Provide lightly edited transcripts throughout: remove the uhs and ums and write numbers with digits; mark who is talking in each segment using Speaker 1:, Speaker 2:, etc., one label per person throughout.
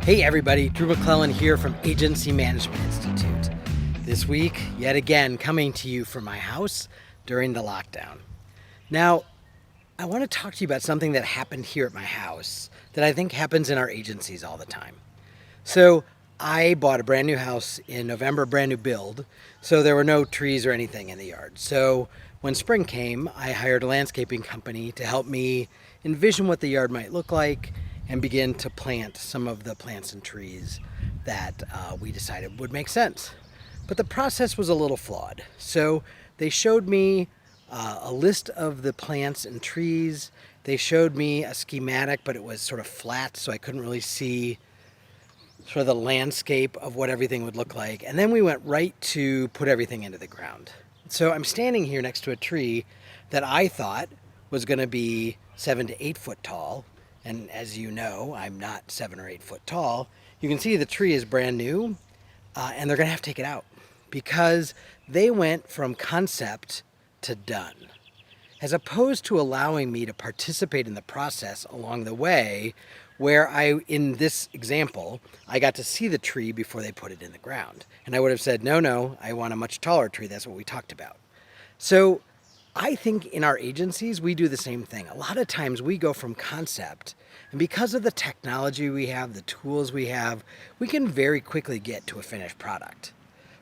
Speaker 1: Hey everybody, Drew McLellan here from Agency Management Institute. This week, yet again, coming to you from my house during the lockdown. Now, I want to talk to you about something that happened here at my house that I think happens in our agencies all the time. So, I bought a brand new house in November, a brand new build, so there were no trees or anything in the yard. So, when spring came, I hired a landscaping company to help me envision what the yard might look like and begin to plant some of the plants and trees that we decided would make sense. But the process was a little flawed. So they showed me a list of the plants and trees. They showed me a schematic, but it was sort of flat, so I couldn't really see sort of the landscape of what everything would look like. And then we went right to put everything into the ground. So I'm standing here next to a tree that I thought was going to be 7 to 8 foot tall. And as you know, I'm not 7 or 8 foot tall. You can see the tree is brand new, and they're going to have to take it out because they went from concept to done. As opposed to allowing me to participate in the process along the way, where in this example, I got to see the tree before they put it in the ground. And I would have said, no, I want a much taller tree. That's what we talked about. So I think in our agencies, we do the same thing. A lot of times we go from concept, and because of the technology we have, the tools we have, we can very quickly get to a finished product.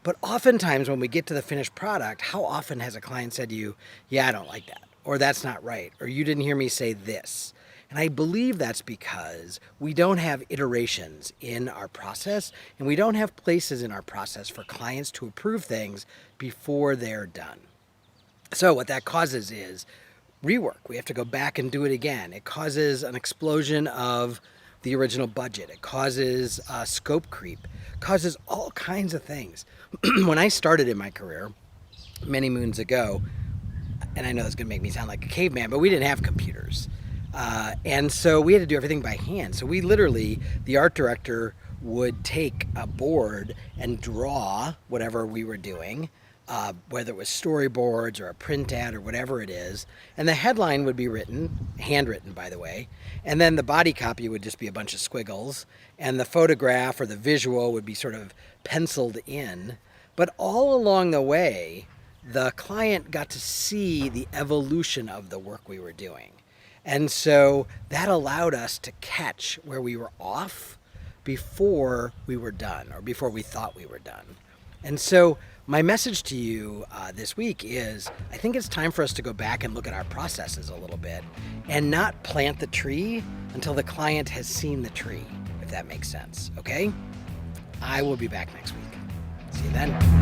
Speaker 1: But oftentimes when we get to the finished product, how often has a client said to you, yeah, I don't like that, or that's not right, or you didn't hear me say this? And I believe that's because we don't have iterations in our process, and we don't have places in our process for clients to approve things before they're done. So what that causes is rework. We have to go back and do it again. It causes an explosion of the original budget. It causes scope creep. It causes all kinds of things. When I started in my career many moons ago, and I know it's going to make me sound like a caveman, but we didn't have computers. And so we had to do everything by hand. So we literally, the art director would take a board and draw whatever we were doing, whether it was storyboards or a print ad or whatever it is. And the headline would be written, handwritten by the way, and then the body copy would just be a bunch of squiggles, and the photograph or the visual would be sort of penciled in. But all along the way, the client got to see the evolution of the work we were doing. And so that allowed us to catch where we were off before we were done, or before we thought we were done. And so my message to you this week is, I think it's time for us to go back and look at our processes a little bit and not plant the tree until the client has seen the tree, if that makes sense, okay? I will be back next week. See you then.